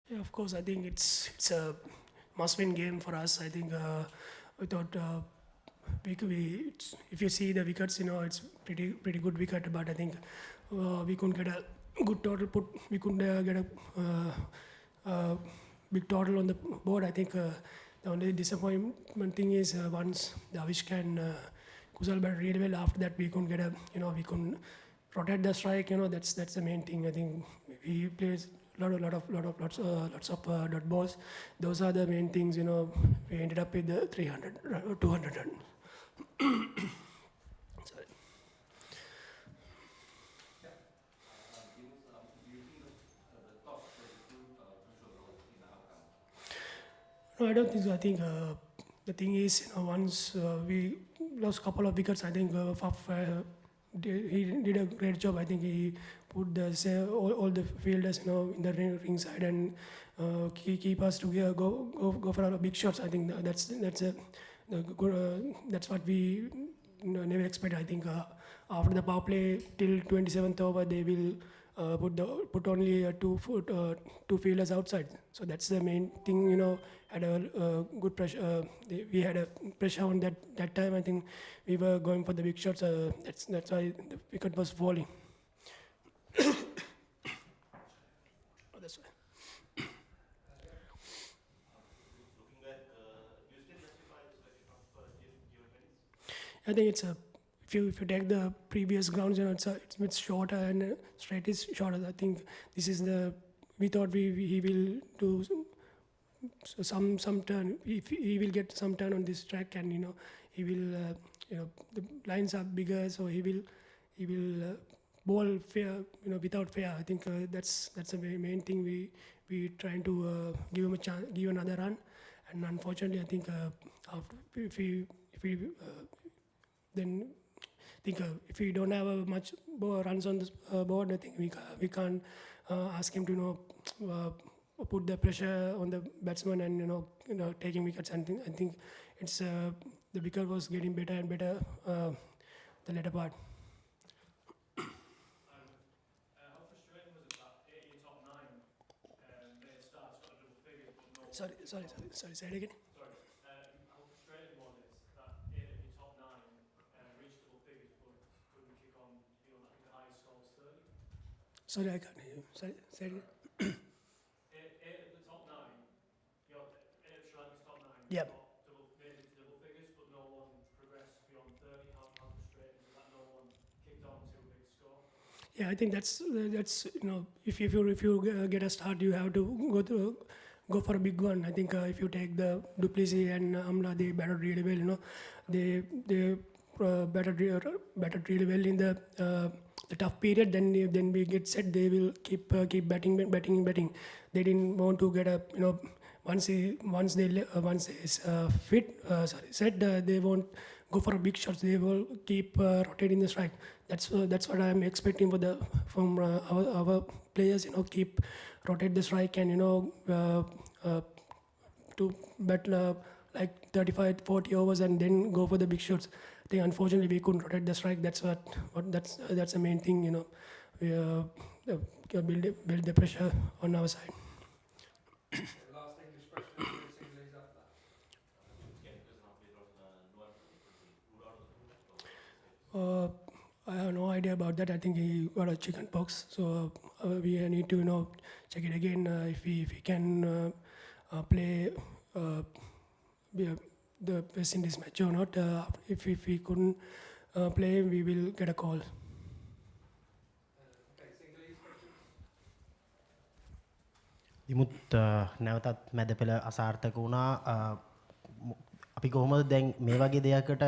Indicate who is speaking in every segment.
Speaker 1: Yeah, of course, I think it's a must-win game for us. I think without if you see the wickets, it's pretty good wicket. But I think we couldn't get a good total put. We couldn't get a big total on the board. I think the only disappointment thing is once the Avishka and Kusal batted really well. After that, we couldn't get a we couldn't protect the strike. That's the main thing. I think we played lots of dot balls. Those are the main things. We ended up with the 300 or 200 runs. Sorry. No, I don't think so. I think the thing is, once we lost a couple of wickets, I think he did a great job. I think he put all the fielders, in the ring side and keep us to go for our big shots. I think that's what we never expected. I think after the power play till 27th over, they will put only two fielders outside. So that's the main thing. Had a good pressure. We had a pressure on that time. I think we were going for the big shots. That's why the wicket was falling. That's why. I think it's a if you take the previous grounds, it's a bit shorter and straight is shorter. I think this is we thought he will do some turn. If he will get some turn on this track, and he will the lines are bigger, so he will bowl fair, without fair. I think that's the main thing. We trying to give him a chance, give another run, and unfortunately, I think after if we then think if we don't have much runs on this board, I think we can't ask him to put the pressure on the batsman and taking wickets. And I think it's the wicket was getting better and better the later part.
Speaker 2: How frustrating was it that 8 of your top 9 made starts got a double figures, but no?
Speaker 1: Sorry. Say it again.
Speaker 2: Sorry. How frustrating was it that 8 of your top 9 reached double figures, but couldn't kick on? I think the highest score was 30.
Speaker 1: Sorry, I can't hear you. Sorry, say it again.
Speaker 2: 8 of the top 9, 8 of Sri Lanka's top 9.
Speaker 1: Yep.
Speaker 2: Made it to double figures, but no one progressed beyond 30. How frustrating was that? No one kicked on to a big score.
Speaker 1: Yeah, I think that's if you get a start, you have to go for a big one. I think if you take the Duplessis and Amla, they batted really well. They batted really well in the tough period. Then we get set. They will keep batting. They didn't want to get up. Once he's set, they won't go for a big shots. They will keep rotating the strike. That's what I'm expecting from our players. Keep rotate the strike and to bat like 35, 40 overs and then go for the big shots. I think unfortunately we couldn't rotate the strike. That's the main thing. We build the pressure on our side.
Speaker 3: Last English question.
Speaker 1: I have no idea about that. I think he got a chicken pox, so we need to check it again if we can play the West Indies match or not. If we couldn't play, we will get a call.
Speaker 4: Dimuth නැවතත් මැද පෙළ අසාර්ථක වුණා. අපි කොහොමද දැන් මේ වගේ දෙයකට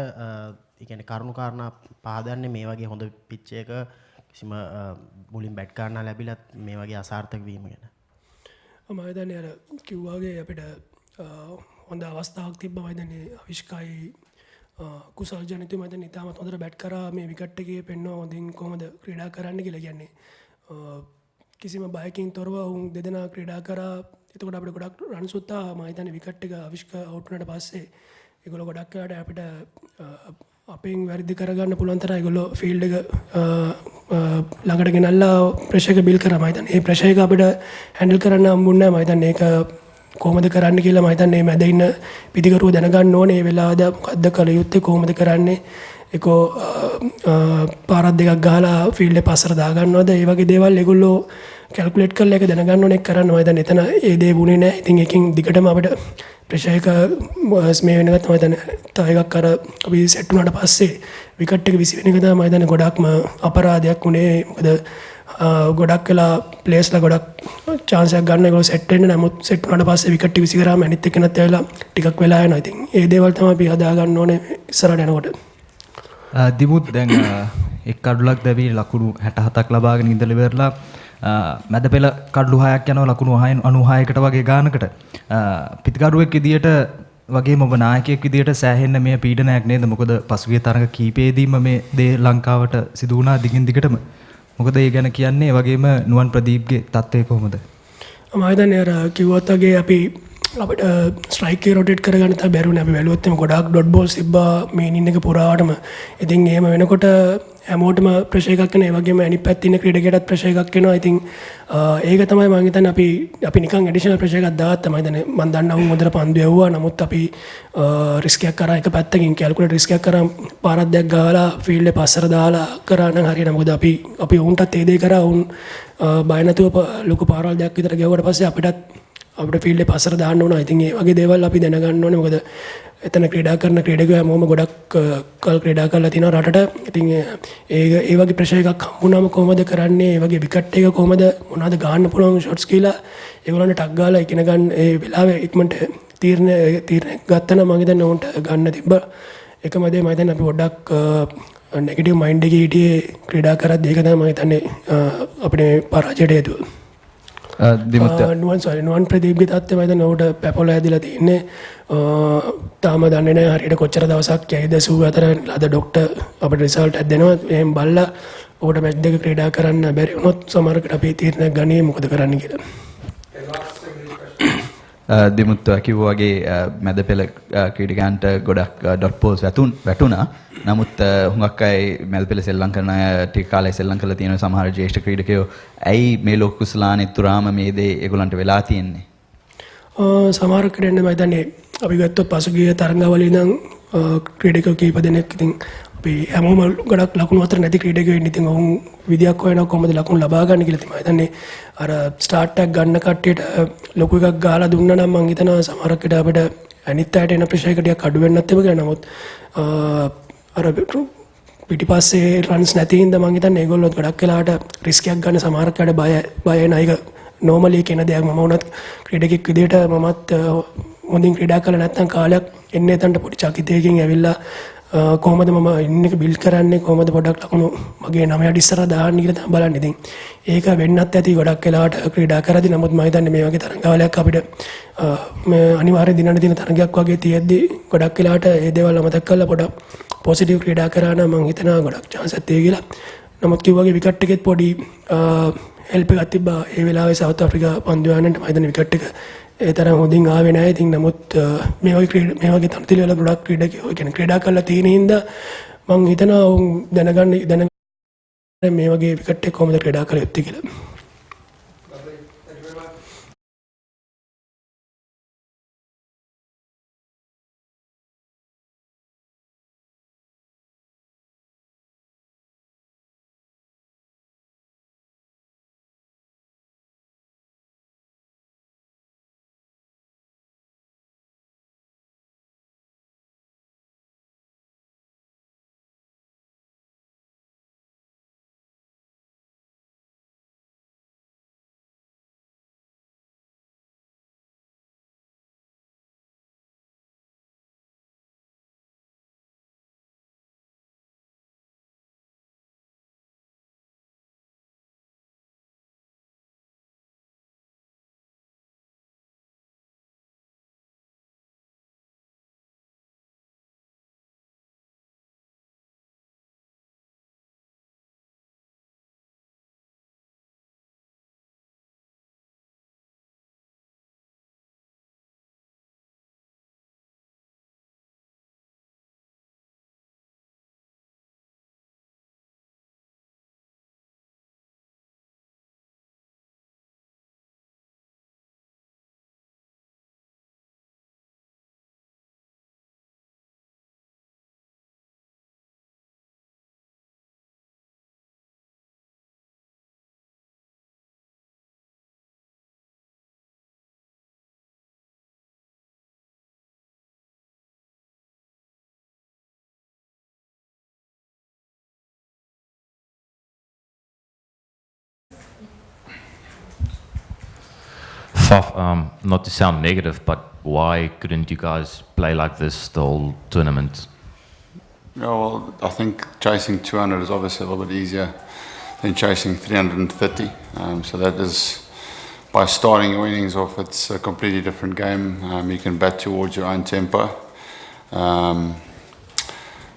Speaker 4: කියන්නේ කරුණු කාරණා පහදන්නේ මේ වගේ හොඳ පිච් එක කිසිම මුලින් බැට් ගන්න ලැබිලත් මේ වගේ අසාර්ථක වීම ගැන?
Speaker 1: මම හිතන්නේ අර කිව්වාගේ අපිට හොඳ අවස්ථාවක් තිබ්බා. මම හිතන්නේ අවිෂ්කයි කුසල් ජනිතු මම හිතන්නේ ඉතාමත් හොඳට බැට් කරා. මේ විකට් එකේ පෙන්වනවා හොඳින් කොහොමද ක්‍රීඩා කරන්න කියලා. කියන්නේ කිසිම බයකින් තොරව උන් දෙදෙනා ක්‍රීඩා කරා. එතකොට අපිට ගොඩක් රන්ස් උත්තා. මම හිතන්නේ විකට් එක අවිෂ්ක අවුට් වුණාට පස්සේ ඒගොල්ලෝ ගොඩක් වෙලාට අපිට අපෙන් වැරදි කරගන්න පුළුවන් තරම් ඒගොල්ලෝ ෆීල්ඩ් එක ළඟට ගෙනල්ලා ප්‍රෙෂර් එක බිල් කරා. මම හිතන්නේ ඒ ප්‍රෙෂර් එක අපිට හැන්ඩල් කරන්න හම්බුන්නේ නැහැ. මම හිතන්නේ ඒක කොහොමද කරන්න කියලා මම හිතන්නේ මැද ඉන්න පිටිකරුව දැනගන්න ඕනේ. මේ වෙලාවද මොකද්ද කළ යුත්තේ, කොහොමද කරන්නේ, ඒකෝ පාරක් දෙකක් ගහලා ෆීල්ඩ් එක පස්සට දාගන්නවද, ඒ වගේ දේවල් ඒගොල්ලෝ කැල්කුලේට් කරලා ඒක දැනගන්න ඕනේ කරන්න. මම හිතන්නේ එතන ඒ දේ වුණේ නැහැ. ඉතින් ඒකෙන් දිගටම අපිට ප්‍රෙෂර් එක මේ වෙනකත් මම හිතන්නේ තව එකක් අර අපි සෙට් වුණාට පස්සේ විකට් එක විසි වෙන එක තමයි මම හිතන්නේ ගොඩක්ම අපරාධයක් වුණේ. මොකද ගොඩක් වෙලා ප්ලේස්ලා ගොඩක් chance එකක් ගන්න ඒගොල්ලෝ සෙට් වෙන්න. නමුත් සෙට් වුණාට පස්සේ විකට් එක විසි කරාම අනිත් එකනත් ඇවිල්ලා ටිකක් වෙලා යනවා. ඉතින් ඒ දේවල් තමයි අපි හදාගන්න ඕනේ ඉස්සරහට යනකොට.
Speaker 5: දිමුත් දැන් එක් කඩුලක් දැවී ලකුණු 67ක් ලබාගෙන ඉඳලා ඉවරලා මැද පෙළ කඩලු 6ක් යනවා ලකුණු 96කට වගේ ගානකට. පිටිකඩුවෙක් විදියට වගේම ඔබ නායකයෙක් විදියට සෑහෙන්න මේ පීඩනයක් නේද? මොකද පසුගිය තරඟ කීපෙදීම මේ දේ ලංකාවට සිදු වුණා දිගින් දිගටම. මොකද ඒ ගැන කියන්නේ වගේම නුවන් ප්‍රදීප්ගේ තත්ත්වය කොහොමද?
Speaker 1: මම හිතන්නේ අර කිව්වත් වගේ අපිට ස්ට්‍රයික් එක රොටේට් කරගන්න තමයි බැරුණේ. අපි බැලුවොත් එimhe ගොඩාක් ඩොට් බෝල්ස් තිබ්බා මේ ඉනින් එක පුරාවටම. ඉතින් එහෙම වෙනකොට හැමෝටම ප්‍රෙෂර් එකක් එනවා. ඒ වගේම අනිත් පැත්තේ ඉන්න ක්‍රීඩකයටත් ප්‍රෙෂර් එකක් එනවා. ඉතින් ඒක තමයි මම හිතන්නේ අපි නිකන් ඇඩිෂනල් ප්‍රෙෂර් එකක් දාගත්තා. මම හිතන්නේ මම දන්නවා උන් හොඳට පන්දු යවුවා. නමුත් අපි රිස්ක් එකක් කරා එක පැත්තකින් කැල්කුලේට් රිස්ක් එකක් කරා පාරක් දෙකක් ගහලා ෆීල්ඩ් එක පස්සට දාලා කරා නම් හරියන. මොකද අපි උන්ටත් ඒ දේ කරා. උන් බය නැතුව ලොකු පාරවල් දෙකක් විතර ගැවුවට පස්සේ අපිට ෆීල්ඩ් එක පස්සට දාන්න ඕන. ඉතින් ඒ වගේ දේවල් අපි දැනගන්න ඕනේ. මොකද එතන ක්‍රීඩා කරන ක්‍රීඩකයෝ හැමෝම ගොඩක් කල් ක්‍රීඩා කරලා තිනවා රටට. ඉතින් ඒ වගේ ප්‍රෙෂර් එකක් හම්බුනම කොහොමද කරන්නේ, ඒ වගේ විකට් එක කොහොමද මොනවද ගන්න පුළුවන් ෂොට්ස් කියලා ඒගොල්ලන්ට ටක් ගාලා ඉගෙන ගන්න ඒ වෙලාවේ ඉක්මනට තීරණ ගත්තා නම් මම හිතන්නේ උන්ට ගන්න තිබ්බා. එකම දේ මම හිතන්නේ අපි පොඩ්ඩක් නෙගටිව් මයින්ඩ් එකේ හිටියේ ක්‍රීඩා කරද්දී. ඒක තමයි මම හිතන්නේ අපිට පරාජයට හේතුව. නුවන් ප්‍රදීප්ගේ තත්ත්වය මම හිතන්නේ ඔහුට පැපොල ඇදිලා තියෙන්නේ. තාම දන්නේ නැහැ හරියට කොච්චර දවසක් යයිද 84 අද ડોක්ටර් අපිට රිසල්ට් එකක් දෙනවා. එහෙන් බලලා ඔහුට මැච් දෙක ක්‍රීඩා කරන්න බැරි වුණොත් සමහරකට අපි තීරණයක් ගන්නේ මොකද කරන්න කියලා.
Speaker 5: දිමුත් කිව්වා වගේ මැද පෙළ ක්‍රීඩකයන්ට ගොඩක් ඩොට් බෝල්ස් වැටුණා. නමුත් හුඟක් අය මැද පෙළ සෙල්ලම් කරන අය ටික කාලයක් සෙල්ලම් කරලා තියෙන සමහර ජ්‍යෙෂ්ඨ ක්‍රීඩකයෝ ඇයි මේ ලෝක කුසලානෙත් තුරාම මේ දේ ඒගොල්ලන්ට වෙලා තියෙන්නේ?
Speaker 1: සමහර ක්‍රීඩකයන් මම හිතන්නේ අපි ගත්තොත් පසුගිය තරඟවල ඉඳන් ක්‍රීඩකයෝ කීප දෙනෙක් ඉතින් අපි හැමෝම ගොඩක් ලකුණු අතර නැති ක්‍රීඩකයෝ ඉන්නේ. ඉතින් ඔවුන් විදියක් හොයනවා කොහොමද ලකුණු ලබා ගන්න කියලා. ඉතින් මම හිතන්නේ අර ස්ටාර්ට් එකක් ගන්න කට්ටියට ලොකු එකක් ගහලා දුන්නා නම් මම හිතනවා සමහරකට අපිට අනිත් අයට එන ප්‍රෙෂර් එක ටිකක් අඩු වෙන්නත් තිබුණා. නමුත් අර පිටිපස්සේ රන්ස් නැති හින්දා මම හිතන්නේ ඒගොල්ලෝ ගොඩක් වෙලාවට රිස්ක් එකක් ගන්න සමහරකට බය වෙන එක නෝමලි කියන දෙයක්. මම වුණත් ක්‍රීඩකෙක් විදියට මමත් හොඳින් ක්‍රීඩා කරලා නැත්නම් කාලයක් එන්නේ එතනට පොඩි චකිතයකින් ඇවිල්ලා කොහොමද මම ඉන්න එක බිල්ඩ් කරන්නේ, කොහොමද පොඩක් ලකුණු මගේ නමයට ඉස්සරහ දාන්න කියලා තමයි බලන්නේ. ඉතින් ඒක වෙන්නත් ඇති ගොඩක් වෙලාවට ක්‍රීඩා කරද්දී. නමුත් මම හිතන්නේ මේ වගේ තරඟාවලයක් අපිට මේ අනිවාර්යෙන් දිනන දින තරඟයක් වගේ තියෙද්දි ගොඩක් වෙලාවට ඒ දේවල් අමතක කරලා පොඩක් පොසිටිව් ක්‍රීඩා කරා නම් මම හිතනවා ගොඩක් chance එකක් තියෙයි කියලා. නමුත් කිව්වාගේ විකට් එකෙත් පොඩි හෙල්ප් එකක් තිබ්බා. ඒ වෙලාවේ සවුත් ආෆ්‍රිකා පන්දු යන්නට මම හිතන්නේ විකට් එක ඒ තරම් හොඳින් ආවේ නැහැ. ඉතින් නමුත් මේ වගේ තනතිලි වල ගොඩක් ක්‍රීඩකයෝ කියන්නේ ක්‍රීඩා කරලා තියෙන හින්දා මම හිතනවා දැනගන්න මේ වගේ විකට් එක කොහොමද ක්‍රීඩා කළ යුත්තේ කියලා.
Speaker 6: Faf, not to sound negative, but why couldn't you guys play like this the whole tournament?
Speaker 7: Yeah, well, I think chasing 200 is obviously a little bit easier than chasing 330. So that is, by starting your innings off, it's a completely different game. You can bat towards your own tempo.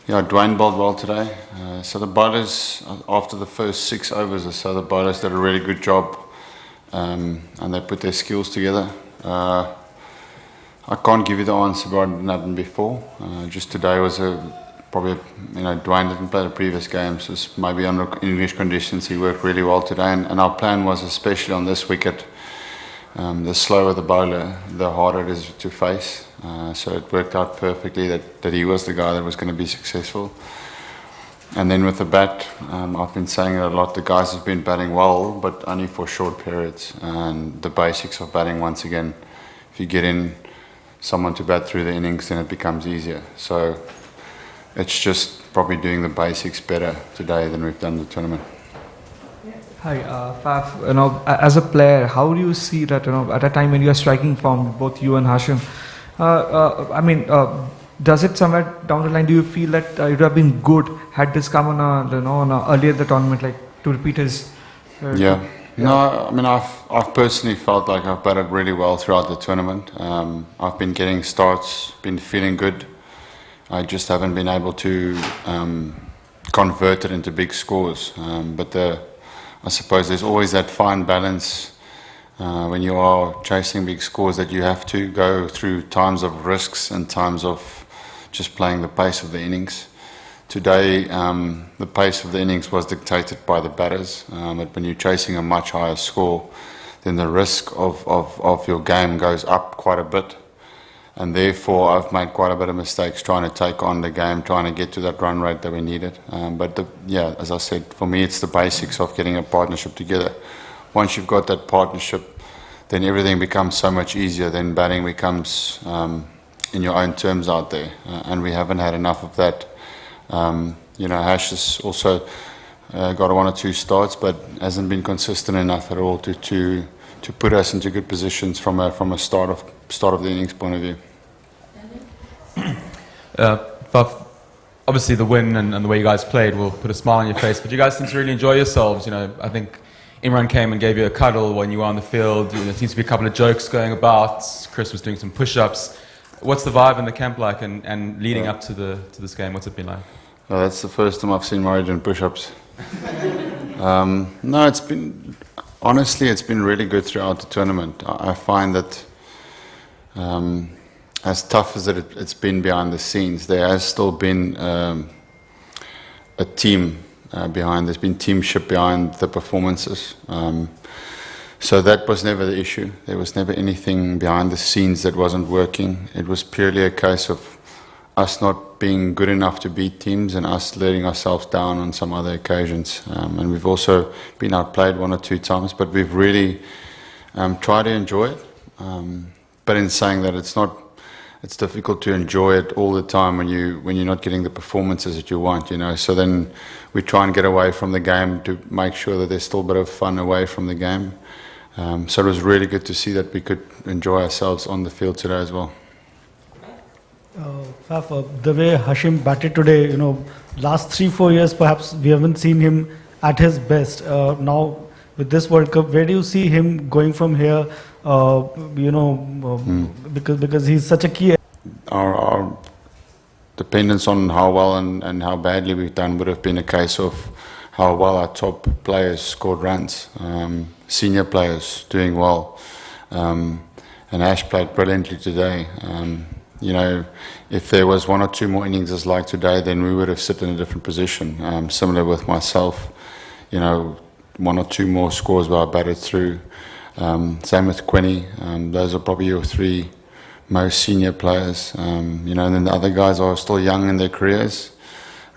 Speaker 7: Dwayne bowled well today. So the bowlers, after the first 6 overs or so, the bowlers did a really good job, and they put their skills together. I can't give you the answer why it didn't happen before. Just today was Dwayne didn't play the previous games, so maybe under English conditions he worked really well today. And our plan was, especially on this wicket, the slower the bowler, the harder it is to face. So it worked out perfectly that he was the guy that was going to be successful. And then with the bat, I've been saying it a lot, the guys have been batting well, but only for short periods. And the basics of batting, once again, if you get in someone to bat through the innings, then it becomes easier. So it's just probably doing the basics better today than we've done the tournament.
Speaker 3: Hi, Faf, as a player, how do you see that, at a time when you are striking form, both you and Hashim, does it somewhere down the line, do you feel that it would have been good had this come on earlier in the tournament, like to repeat his...
Speaker 7: Yeah. No, I mean, I've personally felt like I've batted really well throughout the tournament. I've been getting starts, been feeling good. I just haven't been able to convert it into big scores. But I suppose there's always that fine balance when you are chasing big scores, that you have to go through times of risks and times of just playing the pace of the innings. Today, the pace of the innings was dictated by the batters, but when you're chasing a much higher score, then the risk of your game goes up quite a bit. And therefore, I've made quite a bit of mistakes trying to take on the game, trying to get to that run rate that we needed. As I said, for me, it's the basics of getting a partnership together. Once you've got that partnership, then everything becomes so much easier. Then batting becomes in your own terms out there, and we haven't had enough of that. Hash has also got 1 or 2 starts, but hasn't been consistent enough at all to put us into good positions from a start of the innings point of view.
Speaker 8: Obviously the win and the way you guys played will put a smile on your face, but you guys seem to really enjoy yourselves. I think Imran came and gave you a cuddle when you were on the field. There seems to be a couple of jokes going about. Chris was doing some push-ups. What's the vibe in the camp like, and leading up to this game? What's it been like?
Speaker 7: That's the first time I've seen Murray doing push-ups. No, it's been really good throughout the tournament. I find that as tough as it's been behind the scenes, there has still been a team behind. There's been teamship behind the performances. So that was never the issue. There was never anything behind the scenes that wasn't working. It was purely a case of us not being good enough to beat teams and us letting ourselves down on some other occasions. And we've also been outplayed 1 or 2 times, but we've really tried to enjoy it. But in saying that, it's difficult to enjoy it all the time when you're not getting the performances that you want, So then we try and get away from the game to make sure that there's still a bit of fun away from the game. So it was really good to see that we could enjoy ourselves on the field today as well.
Speaker 9: Faf, the way Hashim batted today, last 3-4 years perhaps we haven't seen him at his best. Now with this World Cup, where do you see him going from here? Because he's such a key.
Speaker 7: Our dependence on how well and how badly we've done would have been a case of how well our top players scored runs, senior players doing well, and Ash played brilliantly today. If there was 1 or 2 more innings as like today, then we would have sit in a different position. Similar with myself, 1 or 2 more scores where I batted through. Same with Quinny. Those are probably your 3 most senior players. And then the other guys are still young in their careers.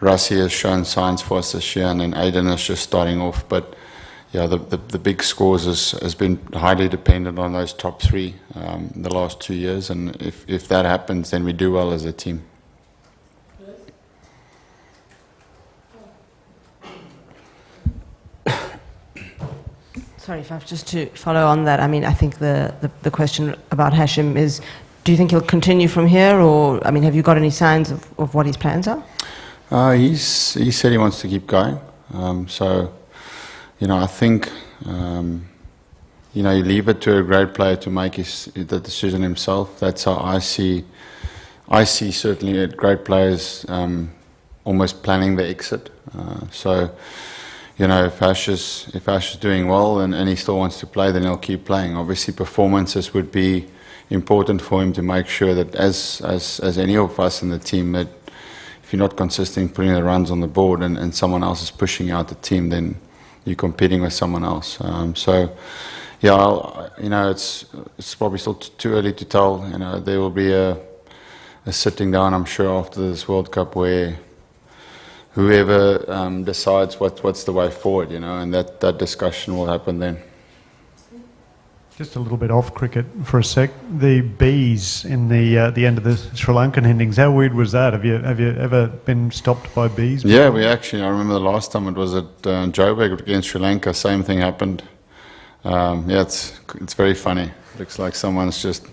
Speaker 7: Rassi has shown signs for us this year, and then Aiden is just starting off. But yeah, the big scores has been highly dependent on those top 3 the last 2 years, and if that happens, then we do well as a team.
Speaker 10: Sorry, Faf, just to follow on that, I mean, I think the question about Hashim is, do you think he'll continue from here, or, I mean, have you got any signs of what his plans are?
Speaker 7: He said he wants to keep going. So, I think, you leave it to a great player to make the decision himself. That's how I see certainly great players almost planning the exit. So, if Ash is doing well and he still wants to play, then he'll keep playing. Obviously, performances would be important for him to make sure that as any of us in the team, that if you're not consistent putting the runs on the board and someone else is pushing out the team, then you're competing with someone else. It's probably still too early to tell. There will be a sitting down, I'm sure, after this World Cup where whoever decides what's the way forward, and that discussion will happen then.
Speaker 11: Just a little bit off cricket for a sec. The bees in the end of the Sri Lankan innings, how weird was that? Have you ever been stopped by bees?
Speaker 7: Yeah, I remember the last time it was at Joburg against Sri Lanka, same thing happened. It's very funny. Looks like someone's just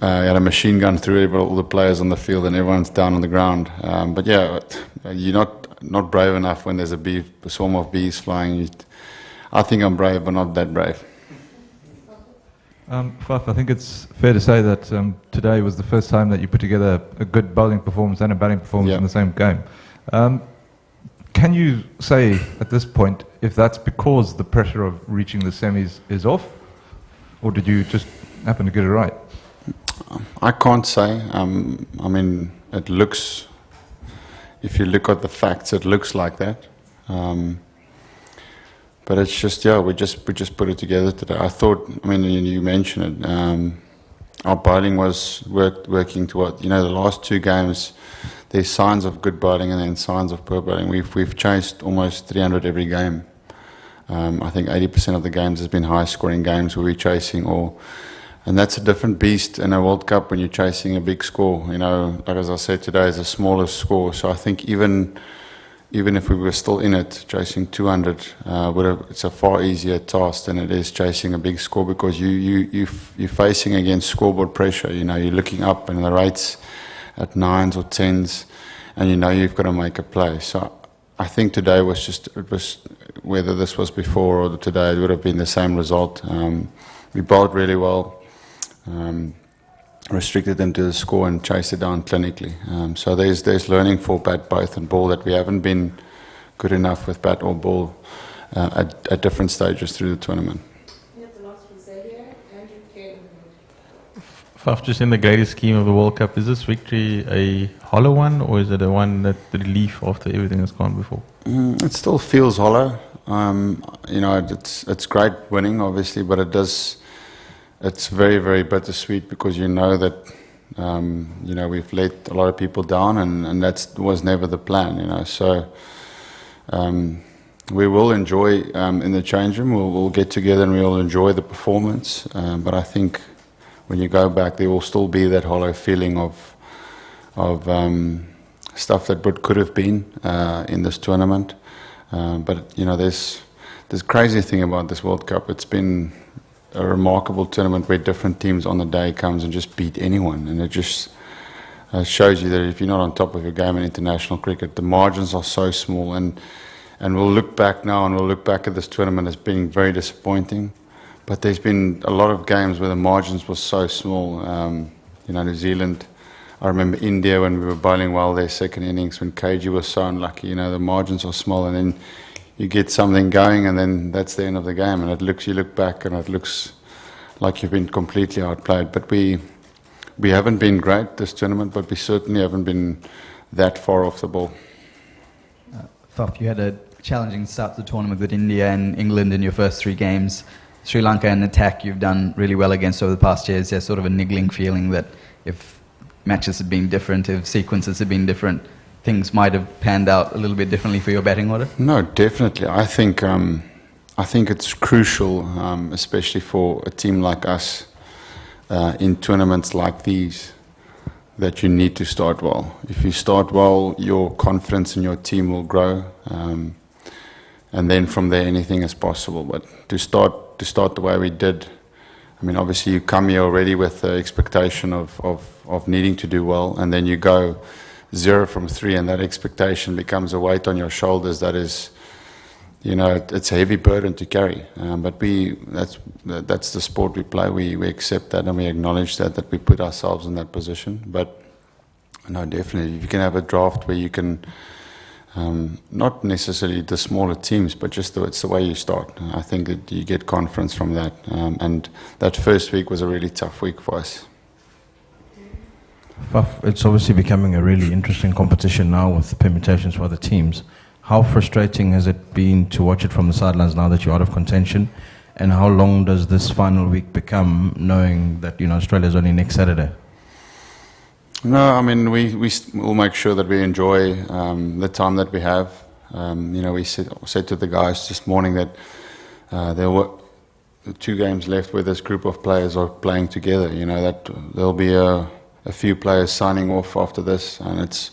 Speaker 7: had a machine gun through all the players on the field and everyone's down on the ground. You're not brave enough when there's a swarm of bees flying. I think I'm brave, but not that brave.
Speaker 3: Faf, I think it's fair to say that today was the first time that you put together a good bowling performance and a batting performance in the same game. Can you say at this point if that's because the pressure of reaching the semis is off, or did you just happen to get it right?
Speaker 7: I can't say. It looks, if you look at the facts, it looks like that. But it's just, we just put it together today. I thought, you mentioned it, our bowling was working toward, the last two games, there's signs of good bowling and then signs of poor bowling. We've chased almost 300 every game. I think 80% of the games has been high-scoring games where we're chasing and that's a different beast in a World Cup when you're chasing a big score. Like as I said today, it's a smaller score. So I think even if we were still in it, chasing 200, it's a far easier task than it is chasing a big score, because you're facing against scoreboard pressure. You're looking up and the rates at 9s or 10s, and you've got to make a play. So I think today was whether this was before or today, it would have been the same result. We bowled really well, restricted them to the score and chased it down clinically. So there's learning for bat, both and ball, that we haven't been good enough with bat or ball at different stages through the tournament.
Speaker 12: Faf, just in the greater scheme of the World Cup, is this victory a hollow one, or is it a one that the relief after everything that's gone before?
Speaker 7: It still feels hollow. It's great winning, obviously, but it's very, very bittersweet, because that we've let a lot of people down, and that was never the plan. So we will enjoy in the change room. We'll get together and we'll enjoy the performance. But I think when you go back, there will still be that hollow feeling of stuff that could have been in this tournament. But there's this crazy thing about this World Cup. It's been a remarkable tournament where different teams on the day comes and just beat anyone, and it just shows you that if you're not on top of your game in international cricket, the margins are so small. And we'll look back now, and we'll look back at this tournament as being very disappointing. But there's been a lot of games where the margins were so small. New Zealand, I remember India when we were bowling well their second innings, when KG was so unlucky. The margins are small, and then you get something going, and then that's the end of the game. And you look back, and it looks like you've been completely outplayed. But we haven't been great this tournament, but we certainly haven't been that far off the ball.
Speaker 5: Faf, you had a challenging start to the tournament with India and England in your first 3 games. Sri Lanka and attack you've done really well against over the past years. There's sort of a niggling feeling that if matches had been different, if sequences had been different, things might have panned out a little bit differently for your batting order?
Speaker 7: No, definitely. I think it's crucial, especially for a team like us, in tournaments like these, that you need to start well. If you start well, your confidence in your team will grow. and then from there anything is possible. But to start the way we did, I mean, obviously you come here already with the expectation of needing to do well, and then you go 0 from 3, and that expectation becomes a weight on your shoulders that is, you know, it's a heavy burden to carry. But that's the sport we play. We accept that and we acknowledge that we put ourselves in that position. But no, definitely, if you can have a draft where you can, not necessarily the smaller teams, but just it's the way you start. I think that you get confidence from that. And that first week was a really tough week for us.
Speaker 13: Faf, it's obviously becoming a really interesting competition now with permutations for the teams. How frustrating has it been to watch it from the sidelines now that you're out of contention? And how long does this final week become, knowing that, you know, Australia's only next Saturday?
Speaker 7: No, I mean, we'll make sure that we enjoy the time that we have. You know, we said to the guys this morning that there were 2 games left where this group of players are playing together. You know, that there'll be a few players signing off after this, and it's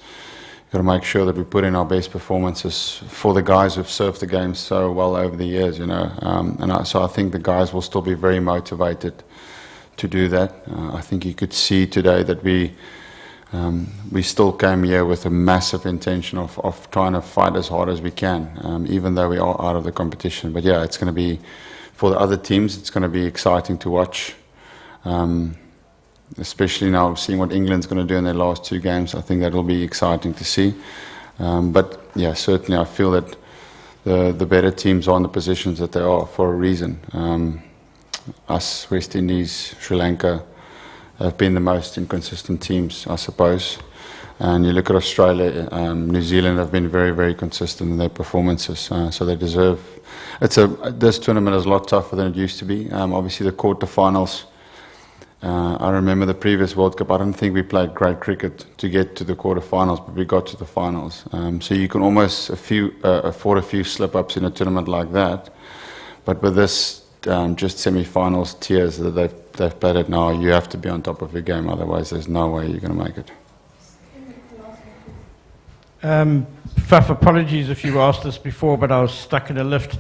Speaker 7: got to make sure that we put in our best performances for the guys who've served the game so well over the years, you know. So I think the guys will still be very motivated to do that. I think you could see today that we still came here with a massive intention of trying to fight as hard as we can, even though we are out of the competition. But yeah, it's going to be, for the other teams, it's going to be exciting to watch. Especially now seeing what England's going to do in their last 2 games. I think that will be exciting to see. But yeah, certainly I feel that the better teams are in the positions that they are for a reason. Us, West Indies, Sri Lanka have been the most inconsistent teams, I suppose. And you look at Australia, New Zealand have been very, very consistent in their performances. So they deserve... This tournament is a lot tougher than it used to be. Obviously the quarterfinals... I remember the previous World Cup, I don't think we played great cricket to get to the quarterfinals, but we got to the finals. So you can almost afford a few slip-ups in a tournament like that. But with this just semi-finals tiers that they've played it now, you have to be on top of your game, otherwise there's no way you're going to make it.
Speaker 14: Faf, apologies if you asked this before, but I was stuck in a lift.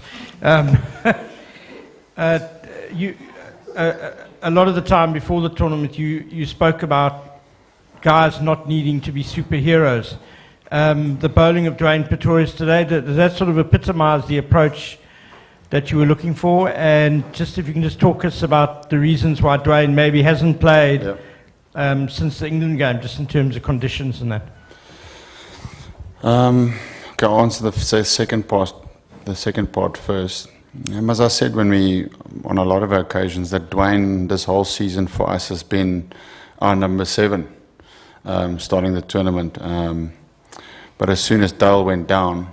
Speaker 14: A lot of the time before the tournament, you spoke about guys not needing to be superheroes. The bowling of Dwayne Pretorius today, does that sort of epitomise the approach that you were looking for? And just if you can just talk us about the reasons why Dwayne maybe hasn't played since the England game, just in terms of conditions and that.
Speaker 7: Okay, I'll answer the second part first. As I said on a lot of occasions, that Dwayne this whole season for us has been our number 7, starting the tournament. But as soon as Dale went down,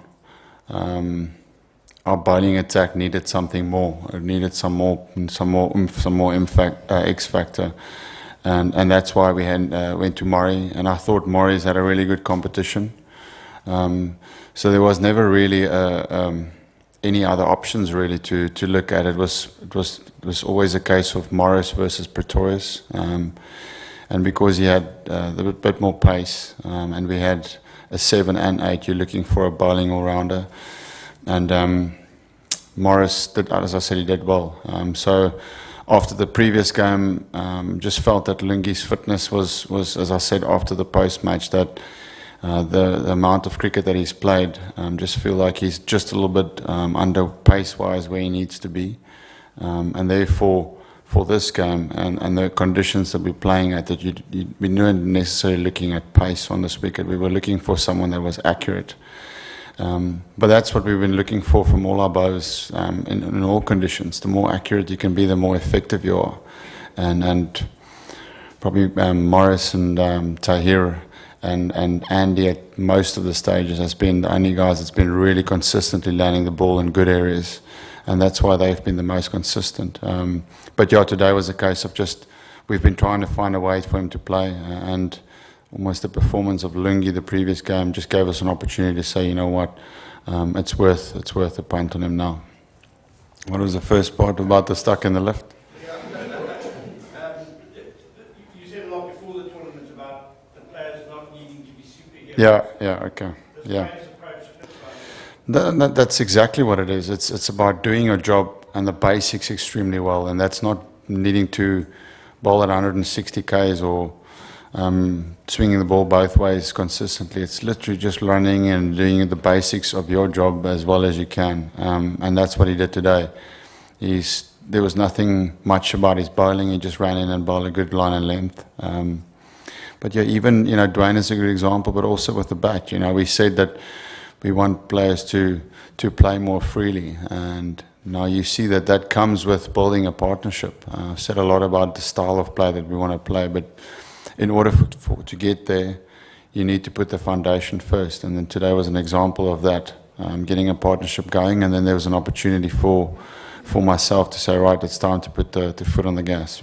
Speaker 7: our bowling attack needed something more. It needed some more X factor, and that's why we went to Murray. And I thought Murray's had a really good competition. So there was never really any other options really to look at. It was always a case of Morris versus Pretorius, and because he had a bit more pace, and we had a 7 and 8, you're looking for a bowling all-rounder, and Morris did, as I said, he did well. So after the previous game, just felt that Lungi's fitness was, as I said after the post-match, that the amount of cricket that he's played, just feel like he's just a little bit under pace-wise where he needs to be. And therefore, for this game and the conditions that we're playing at, that we weren't necessarily looking at pace on this wicket. We were looking for someone that was accurate. But that's what we've been looking for from all our bowlers in all conditions. The more accurate you can be, the more effective you are. And probably Morris and Tahir and Andy at most of the stages has been the only guys that's been really consistently landing the ball in good areas, and that's why they've been the most consistent. But yeah, today was a case of just we've been trying to find a way for him to play, and almost the performance of Lungi the previous game just gave us an opportunity to say, you know what, it's worth a punt on him now. What was the first part about the stuck in the lift? Yeah, okay. Yeah. That's exactly what it is. It's about doing your job and the basics extremely well, and that's not needing to bowl at 160 k's or swinging the ball both ways consistently. It's literally just learning and doing the basics of your job as well as you can, and that's what he did today. There was nothing much about his bowling. He just ran in and bowled a good line and length. But yeah, even Dwayne is a good example, but also with the bat. We said that we want players to play more freely, and now you see that comes with building a partnership. I've said a lot about the style of play that we want to play, but in order to get there, you need to put the foundation first. And then today was an example of that, getting a partnership going, and then there was an opportunity for myself to say, right, it's time to put the foot on the gas.